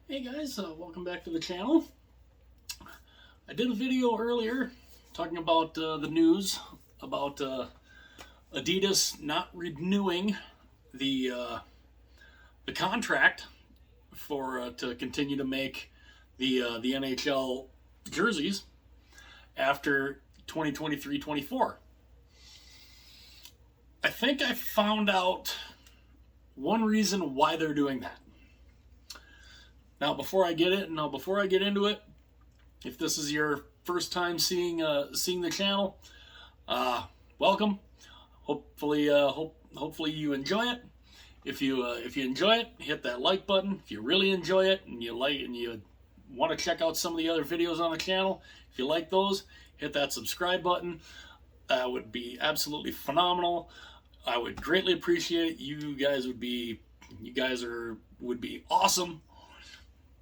Hey guys, welcome back to the channel. I did a video earlier talking about the news about Adidas not renewing the the contract for to continue to make the NHL jerseys after 2023-24. I think I found out one reason why they're doing that. Now, before I get into it, if this is your first time seeing the channel, welcome. Hopefully you enjoy it. If you enjoy it, hit that like button. If you really enjoy it and you want to check out some of the other videos on the channel, if you like those, hit that subscribe button. That would be absolutely phenomenal. I would greatly appreciate it. You guys would be awesome.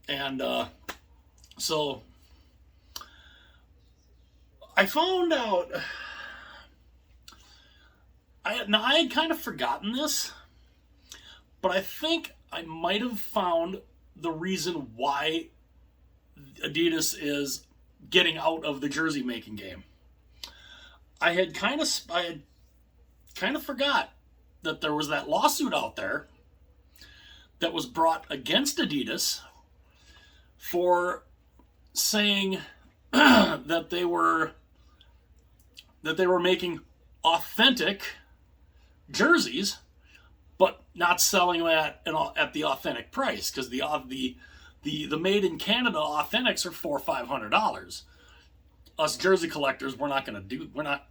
And so I found out, I had kind of forgotten this, but I think I might have found the reason why Adidas is getting out of the jersey making game. I had kind of forgot that there was that lawsuit out there that was brought against Adidas for saying that they were making authentic jerseys, but not selling them at the authentic price, because the made in Canada authentics are $400-500. Us jersey collectors, we're not gonna do that.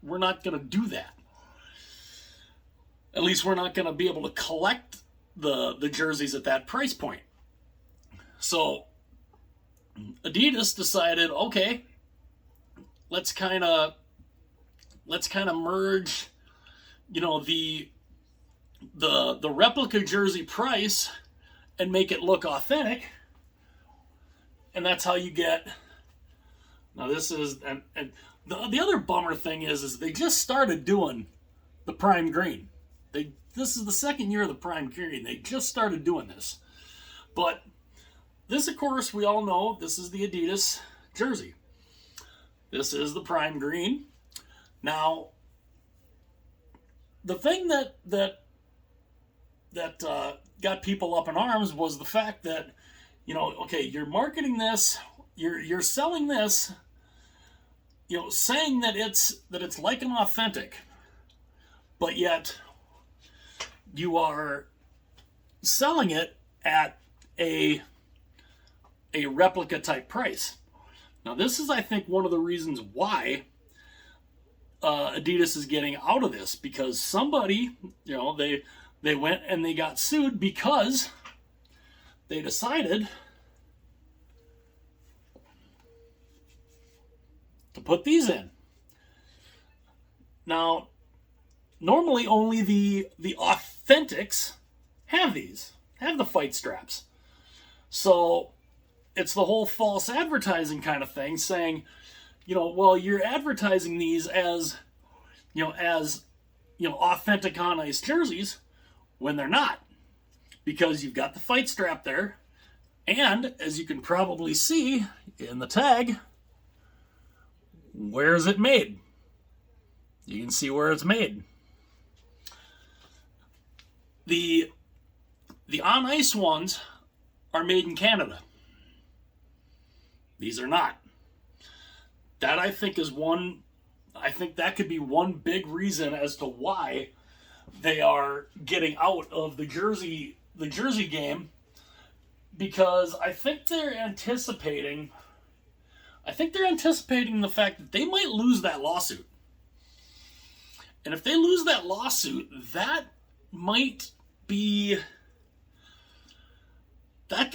At least we're not gonna be able to collect the jerseys at that price point. So Adidas decided, okay, let's kind of merge, the replica jersey price and make it look authentic, and that's how you get. Now this is and the other bummer thing is they just started doing the prime green. This is the second year of the prime green. They just started doing this, but this, of course, we all know this is the Adidas jersey. This is the prime green. Now, the thing that got people up in arms was the fact that, okay, you're marketing this, you're selling this, saying that it's like an authentic, but yet you are selling it at a replica type price. Now, this is, I think, one of the reasons why Adidas is getting out of this, because somebody, they went and they got sued because they decided to put these in. Now, normally only the authentics have the fight straps. So it's the whole false advertising kind of thing, saying, well, you're advertising these as authentic on ice jerseys, when they're not, because you've got the fight strap there, and as you can probably see in the tag, where is it made? You can see where it's made. The on ice ones are made in Canada. These are not. That, I think, that could be one big reason as to why they are getting out of the jersey game, because I think they're anticipating the fact that they might lose that lawsuit. And if they lose that lawsuit, that could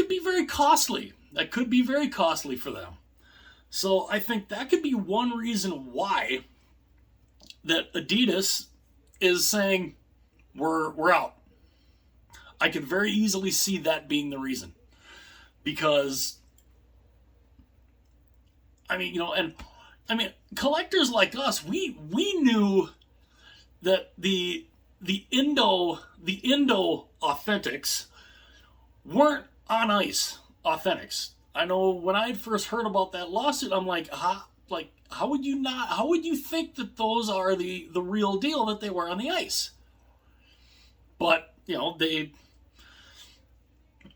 be very costly. That could be very costly for them. So I think that could be one reason why that Adidas is saying we're out. I could very easily see that being the reason, because collectors like us, we knew that the Indo authentics weren't on ice Authentics. I know when I first heard about that lawsuit, I'm like, how would you not? How would you think that those are the real deal that they were on the ice? But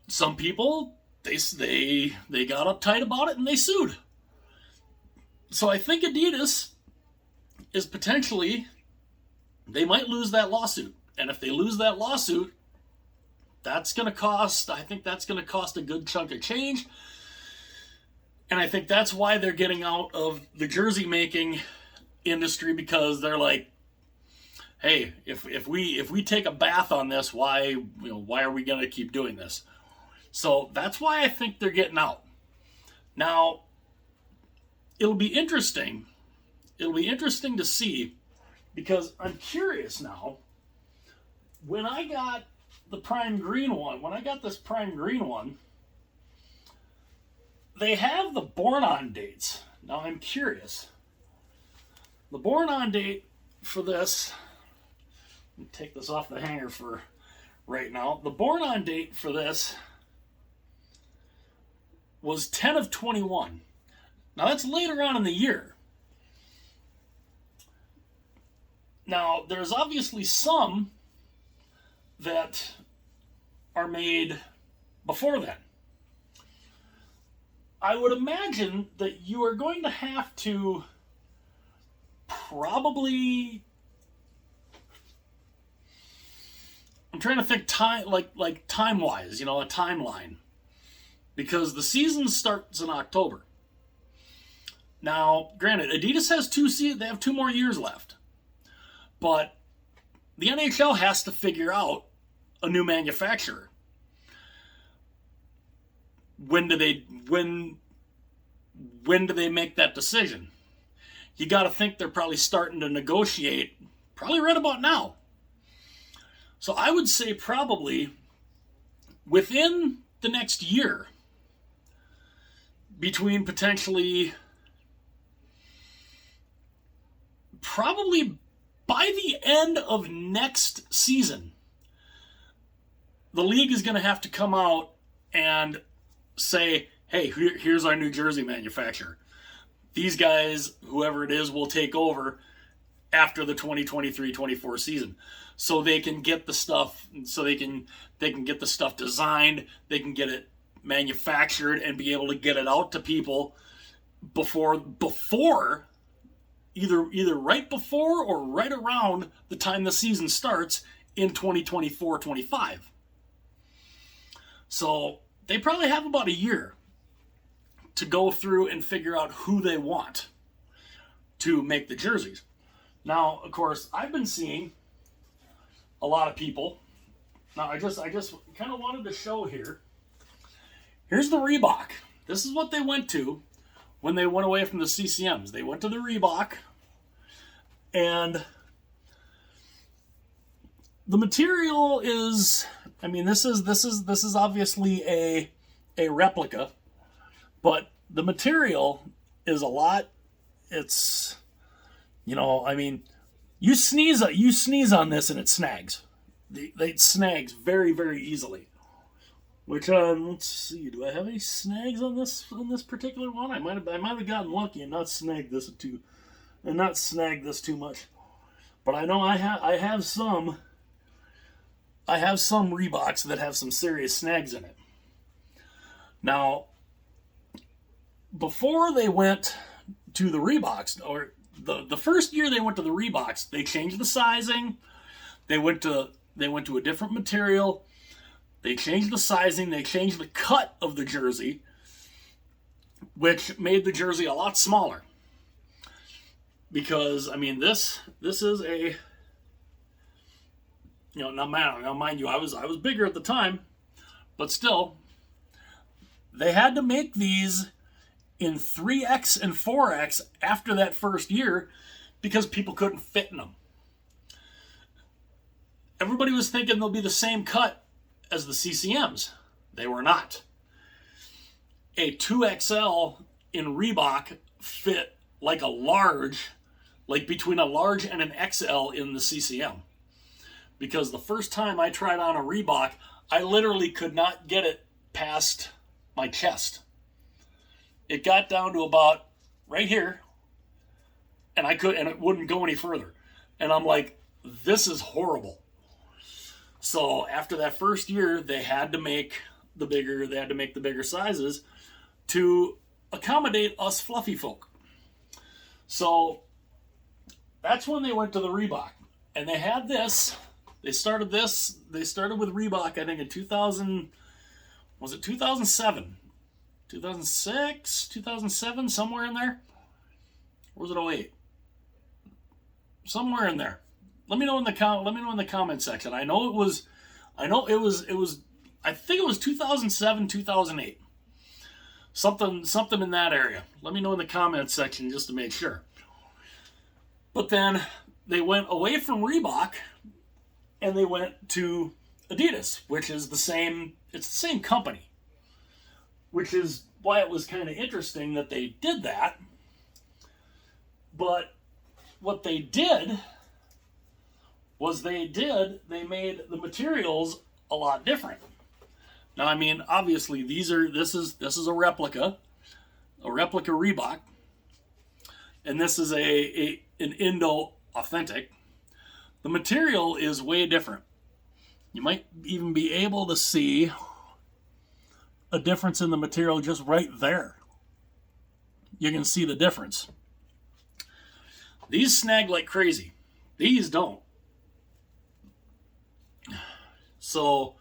some people they got uptight about it and they sued. So I think Adidas is potentially, they might lose that lawsuit, and if they lose that lawsuit, that's going to cost. I think that's going to cost a good chunk of change. And I think that's why they're getting out of the jersey making industry, because they're like, hey, if we take a bath on this, why are we going to keep doing this? So that's why I think they're getting out. Now, it'll be interesting. It'll be interesting to see, because I'm curious now. When I got the prime green one, they have the born on dates. Now I'm curious. The born on date for this, let me take this off the hanger for right now. The born on date for this was 10 of 21. Now that's later on in the year. Now there's obviously some that are made before then. I would imagine that you are going to have to probably, I'm trying to think like time-wise, a timeline. Because the season starts in October. Now, granted, Adidas has they have 2 more years left. But the NHL has to figure out a new manufacturer. When do they make that decision? You got to think they're probably starting to negotiate probably right about now. So I would say probably within the next year, between potentially, probably by the end of next season, the league is going to have to come out and say, hey, here's our New Jersey manufacturer. These guys, whoever it is, will take over after the 2023-24 season. So they can get the stuff, they can get the stuff designed, they can get it manufactured and be able to get it out to people before either right before or right around the time the season starts in 2024-25. So they probably have about a year to go through and figure out who they want to make the jerseys. Now, of course, I've been seeing a lot of people. Now, I just kind of wanted to show here. Here's the Reebok. This is what they went to when they went away from the CCMs. They went to the Reebok, and the material is, this is obviously a replica, but the material is a lot. It's, you sneeze on this and it snags. It snags very, very easily. Which, let's see, do I have any snags on this particular one? I might have gotten lucky and not snagged this too much. But I know I have some Reeboks that have some serious snags in it. Now, before they went to the Reeboks, or the first year they went to the Reeboks, they changed the sizing. They went to a different material. They changed the sizing. They changed the cut of the jersey, which made the jersey a lot smaller. Because this is a, now mind you, I was bigger at the time, but still, they had to make these in 3X and 4X after that first year because people couldn't fit in them. Everybody was thinking they'll be the same cut as the CCMs. They were not. A 2XL in Reebok fit like a large, like between a large and an XL in the CCM. Because the first time I tried on a Reebok, I literally could not get it past my chest. It got down to about right here, and it wouldn't go any further. And I'm like, this is horrible. So after that first year, they had to make the bigger sizes to accommodate us fluffy folk. So that's when they went to the Reebok. And they had this. They started with Reebok, I think, in 2000. Was it 2007? 2006? 2007? Somewhere in there? Or was it 08? Somewhere in there. Let me know in the comment section. I think it was 2007, 2008. Something in that area. Let me know in the comment section just to make sure. But then they went away from Reebok and they went to Adidas, which is the same company. Which is why it was kind of interesting that they did that. But what they did was they made the materials a lot different. Now, I mean, obviously this is a replica Reebok, and this is an Indo authentic. The material is way different. You might even be able to see a difference in the material just right there. You can see the difference. These snag like crazy. These don't. So,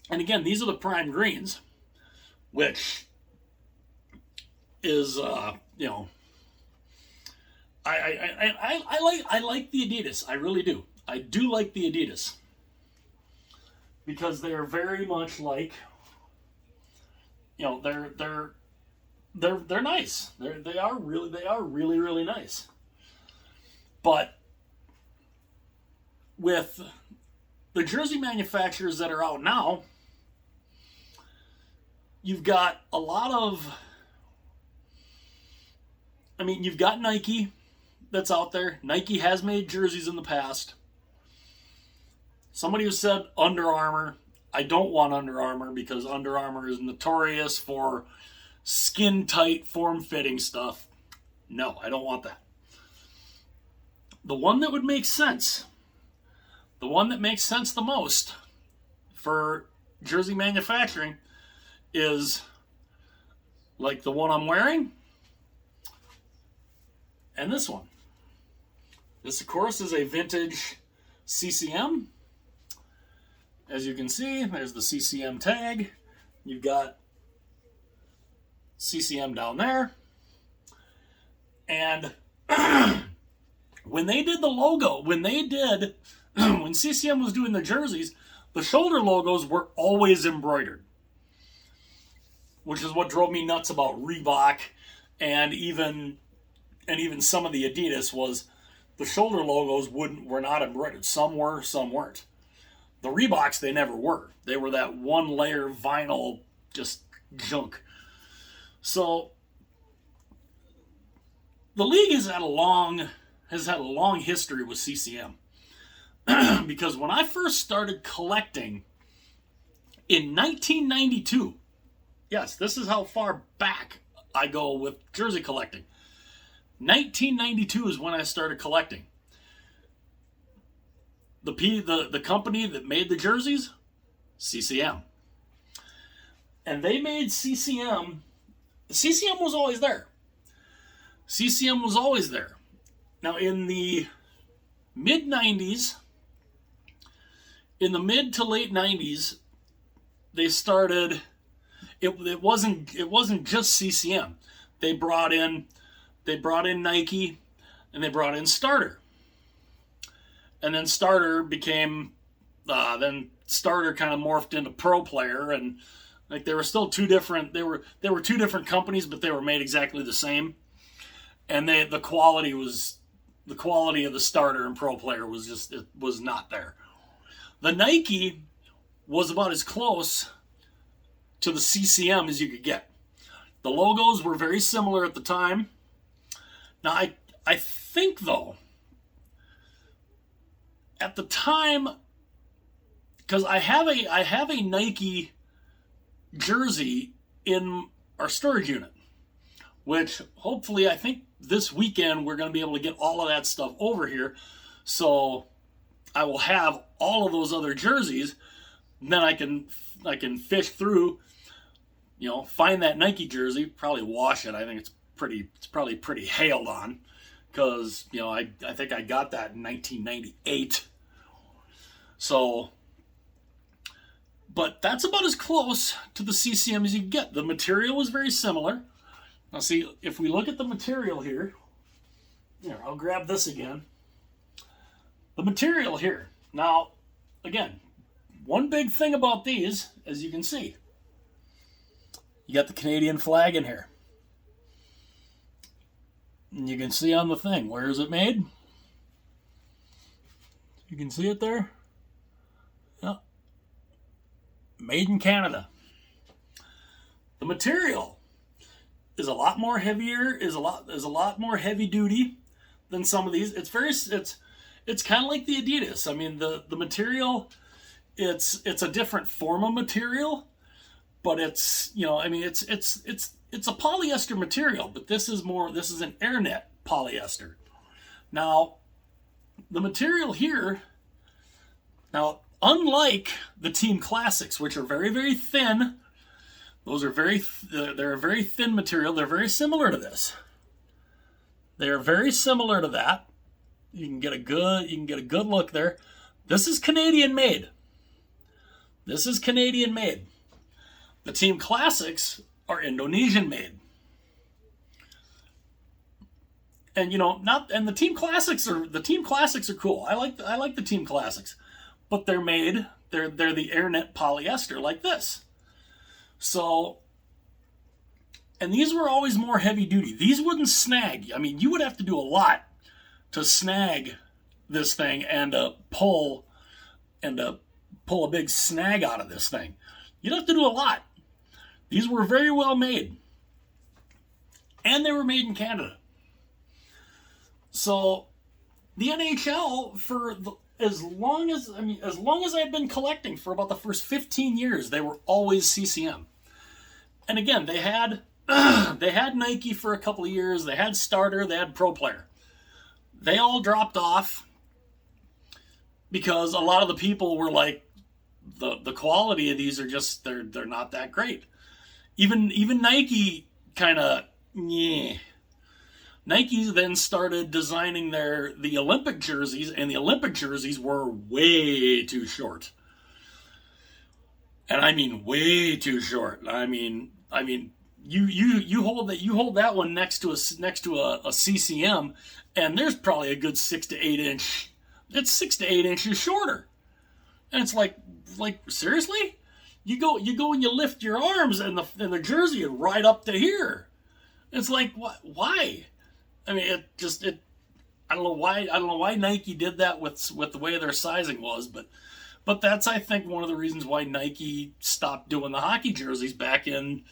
and again, these are the prime greens, which is, I like the Adidas. I really do. I do like the Adidas because they're very much like, they're nice. They are really, really nice. But with the jersey manufacturers that are out now, you've got a lot of, you've got Nike that's out there. Nike has made jerseys in the past. Somebody who said Under Armour. I don't want Under Armour because Under Armour is notorious for skin-tight, form-fitting stuff. No, I don't want that. The one that would make sense, the one that makes sense the most for jersey manufacturing is like the one I'm wearing and this one. This, of course, is a vintage CCM. As you can see, there's the CCM tag. You've got CCM down there. And when they did the logo, when CCM was doing the jerseys, the shoulder logos were always embroidered. Which is what drove me nuts about Reebok and even some of the Adidas was the shoulder logos were not embroidered. Some were, some weren't. The Reeboks, they never were. They were that one layer vinyl, just junk. So the league has had a long history with CCM. Because when I first started collecting in 1992, yes, this is how far back I go with jersey collecting. 1992 is when I started collecting. The company that made the jerseys, CCM. And they made CCM. CCM was always there. CCM was always there. Now in the mid to late 90s, they started. It wasn't just CCM. They brought in Nike, and they brought in Starter. And then Starter became, Starter kind of morphed into Pro Player, and like they were still two different. They were two different companies, but they were made exactly the same. And the quality of the Starter and Pro Player was not there. The Nike was about as close to the CCM as you could get. The logos were very similar at the time. Now I think though, at the time, because I have a Nike jersey in our storage unit, which hopefully I think this weekend we're going to be able to get all of that stuff over here. So I will have all of those other jerseys. And then I can fish through, find that Nike jersey, probably wash it. I think it's probably pretty hailed on, because I think I got that in 1998. So, but that's about as close to the CCM as you can get. The material was very similar. Now see, if we look at the material here, I'll grab this again. The material here. Now, again, one big thing about these, as you can see, you got the Canadian flag in here. And you can see on the thing, where is it made? You can see it there? Yeah. Made in Canada. The material is a lot more heavier, is a lot more heavy duty than some of these. It's kind of like the Adidas. I mean, the material, it's a different form of material, but it's a polyester material, but this is an airnet polyester. Now, the material here, unlike the Team Classics, which are very, very thin, they're a very thin material. They're very similar to this. They are very similar to that. You can get a good look there. This is Canadian made. This is Canadian made. The Team Classics are Indonesian made. And the Team Classics are cool. I like the Team Classics. But they're the airnet polyester like this. So, and these were always more heavy duty. These wouldn't snag. I mean, you would have to do a lot to snag this thing and pull a big snag out of this thing. You'd have to do a lot. These were very well made. And they were made in Canada. So the NHL, as long as I've been collecting, for about the first 15 years, they were always CCM. And again, they had Nike for a couple of years, they had Starter, they had Pro Player. They all dropped off because a lot of the people were like, the quality of these are just, they're not that great. Even Nike kind of, yeah. Nike then started designing the Olympic jerseys, and the Olympic jerseys were way too short. And I mean way too short. I mean you hold that one next to a CCM, and there's probably a good 6 to 8 inch. It's 6 to 8 inches shorter. And it's like seriously? You go and you lift your arms, and the jersey is right up to here. It's like, what? Why? I mean, I don't know why Nike did that with the way their sizing was, but that's, I think, one of the reasons why Nike stopped doing the hockey jerseys back in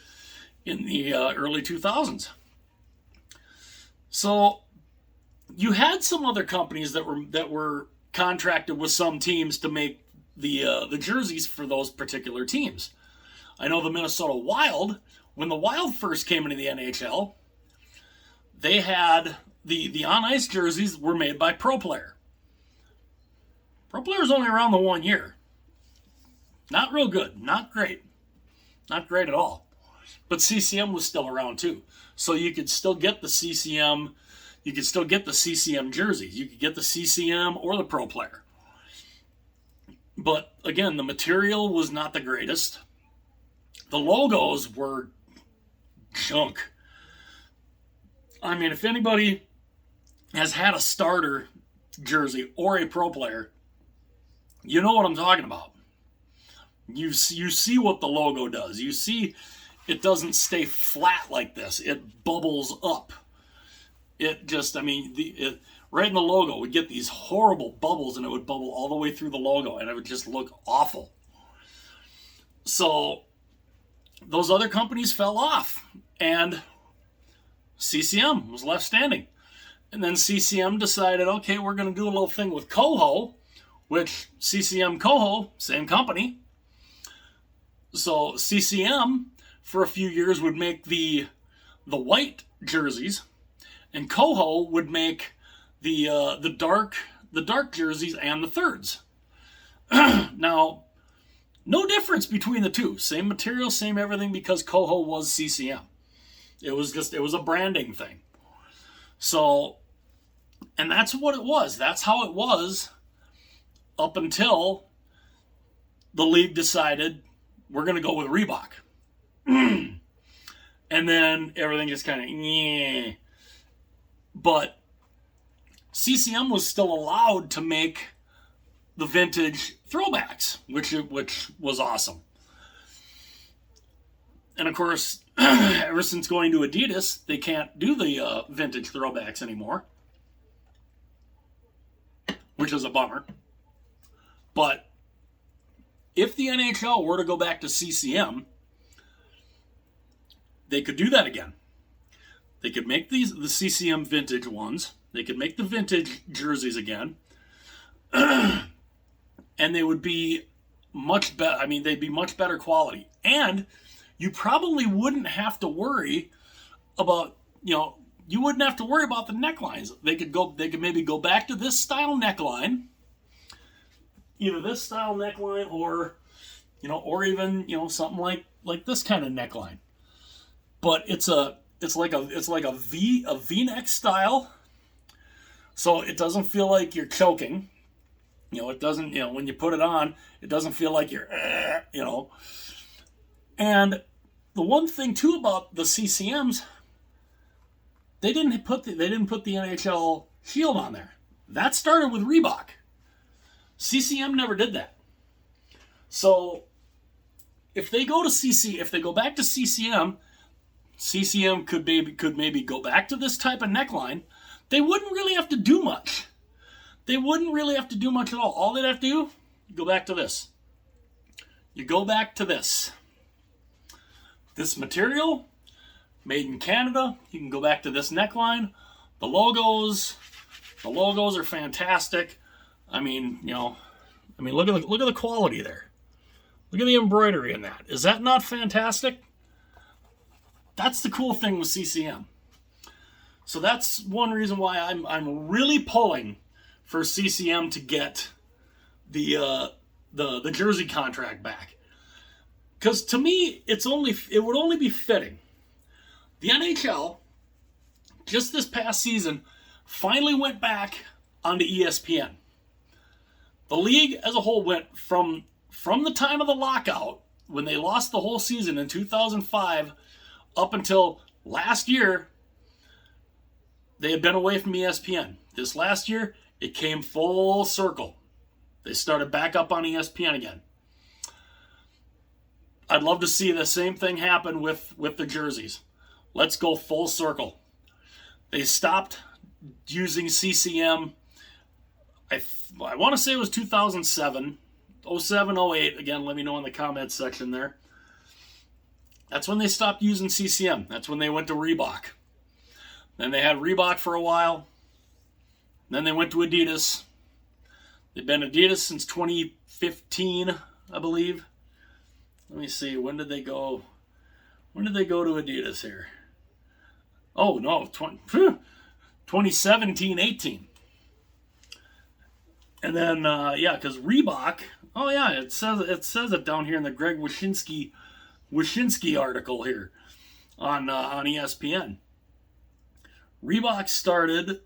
the early 2000s. So you had some other companies that were contracted with some teams to make the jerseys for those particular teams. I know the Minnesota Wild, when the Wild first came into the NHL, they had the on-ice jerseys were made by Pro Player. Pro Player's only around the 1 year. Not real good. Not great. Not great at all. But CCM was still around too. So you could still get the CCM. You could still get the CCM jerseys. You could get the CCM or the Pro Player. But again, the material was not the greatest. The logos were junk. I mean, if anybody has had a Starter jersey or a Pro Player, you know what I'm talking about. You see what the logo does. You see it doesn't stay flat like this. It bubbles up. It just, right in the logo, would get these horrible bubbles, and it would bubble all the way through the logo, and it would just look awful. So those other companies fell off, and CCM was left standing. And then CCM decided, okay, we're going to do a little thing with Coho, which CCM Coho, same company. So CCM for a few years would make the white jerseys, and Coho would make the dark jerseys and the thirds. Now, no difference between the two. Same material, same everything, because Coho was CCM. It was a branding thing. So, and that's what it was. That's how it was up until the league decided we're going to go with Reebok. And then everything just kind of, yeah. But CCM was still allowed to make the vintage throwbacks, which was awesome. And of course, ever since going to Adidas, they can't do the vintage throwbacks anymore, which is a bummer. But if the NHL were to go back to CCM, they could do that again. They could make the CCM vintage ones. They could make the vintage jerseys again. And they would be much better. I mean, they'd be much better quality. And you probably wouldn't have to worry about, you wouldn't have to worry about the necklines. They could maybe go back to this style neckline. Either this style neckline or even, something like this kind of neckline. But it's like a V-neck style. So it doesn't feel like you're choking. It doesn't, when you put it on, it doesn't feel like you're, And the one thing too about the CCMs, they didn't put the NHL shield on there. That started with Reebok. CCM never did that. So if they go back to CCM could maybe go back to this type of neckline. They wouldn't really have to do much. They wouldn't really have to do much at all. All they'd have to do, go back to this. You go back to this. This material, made in Canada. You can go back to this neckline. The logos are fantastic. I mean, look at the quality there. Look at the embroidery in that. Is that not fantastic? That's the cool thing with CCM. So that's one reason why I'm really pulling for CCM to get the jersey contract back. Because to me, it would only be fitting. The NHL, just this past season, finally went back onto ESPN. The league as a whole went from the time of the lockout, when they lost the whole season in 2005, up until last year, they had been away from ESPN. This last year, it came full circle. They started back up on ESPN again. I'd love to see the same thing happen with the jerseys. Let's go full circle. They stopped using CCM, I want to say it was 2007, 07, 08. Again, let me know in the comments section there. That's when they stopped using CCM. That's when they went to Reebok. Then they had Reebok for a while. Then they went to Adidas. They've been Adidas since 2015, I believe. Let me see. When did they go? When did they go to Adidas here? Oh, no. 2017-18. And then, because Reebok, it says it down here in the Greg Wyshynski article here on ESPN. Reebok started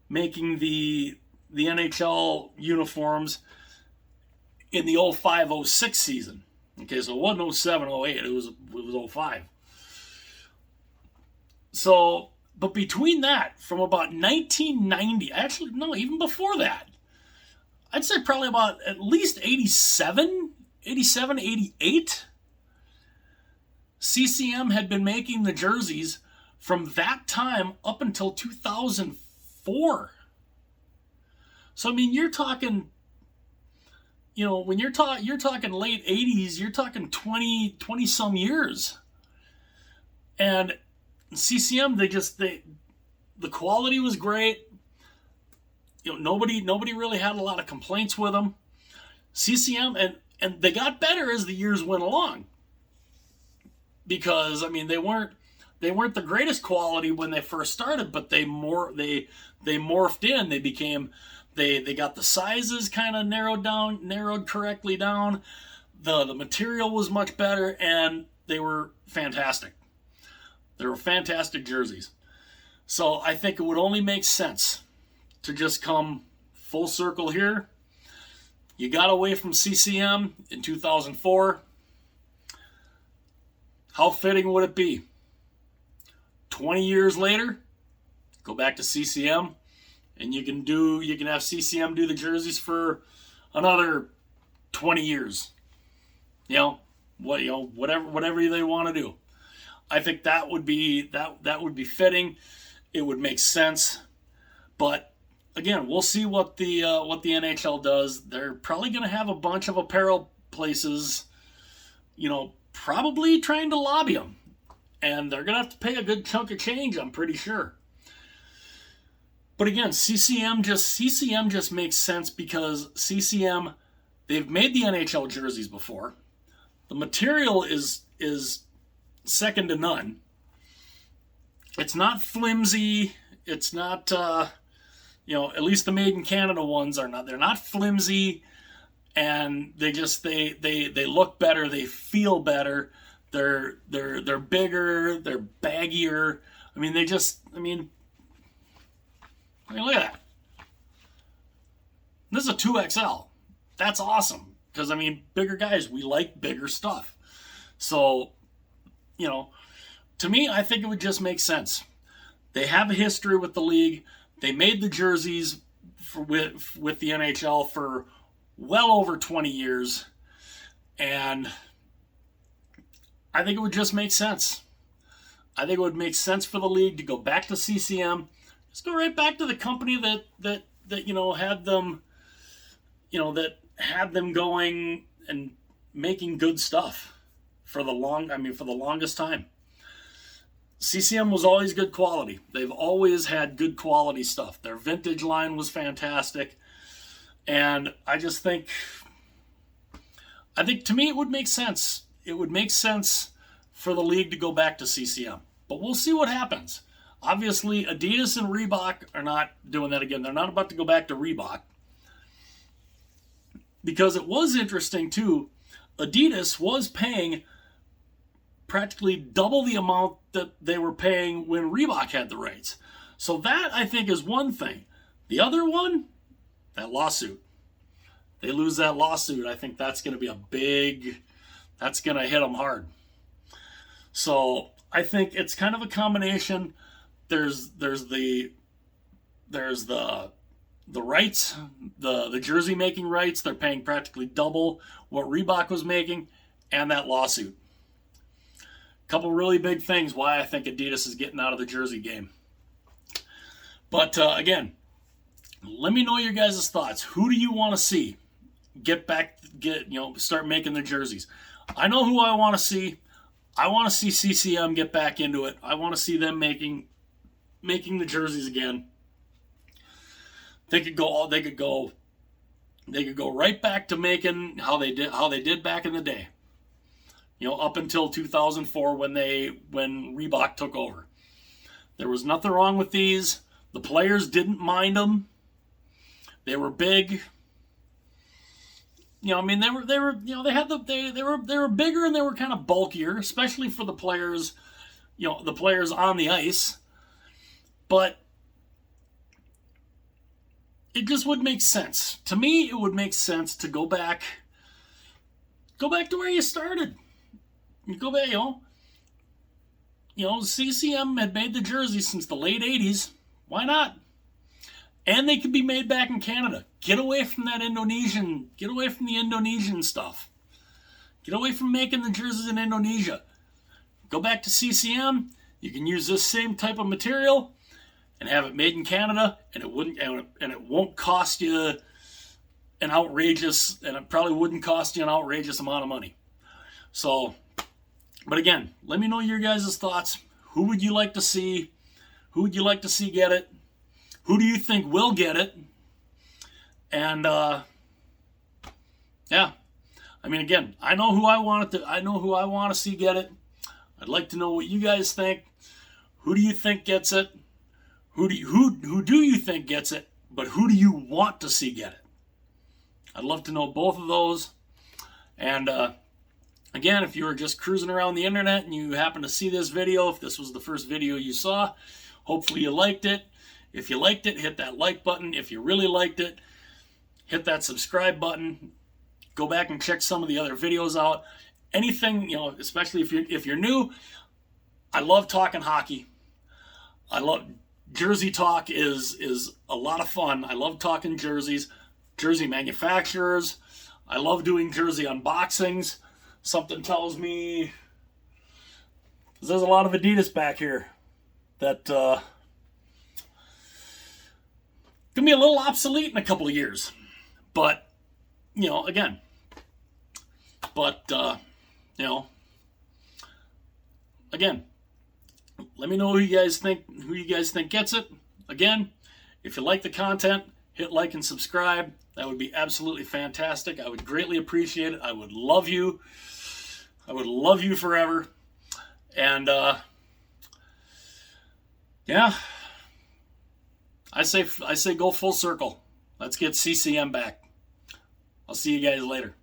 making the NHL uniforms in the 05-06 season. Okay, so it wasn't 07-08, it was 05. So, but between that, from about 1990, actually, no, even before that, I'd say probably about at least 87, 88, CCM had been making the jerseys from that time up until 2004. So, I mean, you're talking, when you're talking late 80s, you're talking 20 some years. And CCM, the quality was great. Nobody really had a lot of complaints with them. CCM, and And they got better as the years went along. Because I mean, they weren't the greatest quality when they first started, but they morphed in. They became they got the sizes kind of narrowed correctly down. The material was much better, and they were fantastic. They were fantastic jerseys. So I think it would only make sense to just come full circle here. You got away from CCM in 2004. How fitting would it be? 20 years later, go back to CCM, and you can have CCM do the jerseys for another 20 years. Whatever they want to do. I think that would be fitting. It would make sense. But again, we'll see what the NHL does. They're probably going to have a bunch of apparel places, probably trying to lobby them. And they're going to have to pay a good chunk of change, I'm pretty sure. But again, CCM just makes sense because CCM, they've made the NHL jerseys before. The material is second to none. It's not flimsy. It's not, at least the Made in Canada ones are not. They're not flimsy, and they look better. They feel better. They're bigger. They're baggier. Look at that. This is a 2XL. That's awesome. Because, bigger guys, we like bigger stuff. So, to me, I think it would just make sense. They have a history with the league. They made the jerseys with the NHL for well over 20 years. And I think it would just make sense. I think it would make sense for the league to go back to CCM. Just go right back to the company that had them going and making good stuff for the longest time. CCM was always good quality. They've always had good quality stuff. Their vintage line was fantastic. And I think to me it would make sense. It would make sense for the league to go back to CCM. But we'll see what happens. Obviously, Adidas and Reebok are not doing that again. They're not about to go back to Reebok. Because it was interesting, too. Adidas was paying practically double the amount that they were paying when Reebok had the rights. So that, I think, is one thing. The other one, that lawsuit. They lose that lawsuit. I think that's going to be that's going to hit them hard. So I think it's kind of a combination. There's the rights, the jersey making rights. They're paying practically double what Reebok was making, and that lawsuit. A couple really big things why I think Adidas is getting out of the jersey game. But again, let me know your guys' thoughts. Who do you want to see start making the jerseys? I know who I want to see. I want to see CCM get back into it. I want to see them making the jerseys again. They could go right back to making how they did back in the day. Up until 2004 when Reebok took over. There was nothing wrong with these. The players didn't mind them. They were big. They were bigger and they were kind of bulkier, especially for the players, the players on the ice. But it just would make sense. To me, it would make sense to go back to where you started. You go back, CCM had made the jerseys since the late 80s. Why not? And they could be made back in Canada. Get away from the Indonesian stuff. Get away from making the jerseys in Indonesia. Go back to CCM. You can use this same type of material and have it made in Canada, and it won't cost you an outrageous, and it probably wouldn't cost you an outrageous amount of money. So, but again, let me know your guys' thoughts. Who would you like to see? Who would you like to see get it? Who do you think will get it? And, I mean, again, I know who I want it to. I know who I want to see get it. I'd like to know what you guys think. Who do you think gets it? Who do you think gets it? But who do you want to see get it? I'd love to know both of those. And again, if you were just cruising around the internet and you happen to see this video, if this was the first video you saw, hopefully you liked it. If you liked it, hit that like button. If you really liked it, hit that subscribe button. Go back and check some of the other videos out. Anything, you know, especially if you're new, I love talking hockey. I love jersey talk is a lot of fun. I love talking jerseys, jersey manufacturers. I love doing jersey unboxings. Something tells me there's a lot of Adidas back here that can be a little obsolete in a couple of years. But, you know, again, you know, again, let me know who you guys think gets it. Again, if you like the content, hit like and subscribe. That would be absolutely fantastic. I would greatly appreciate it. I would love you. I would love you forever. And yeah, I say go full circle. Let's get CCM back. I'll see you guys later.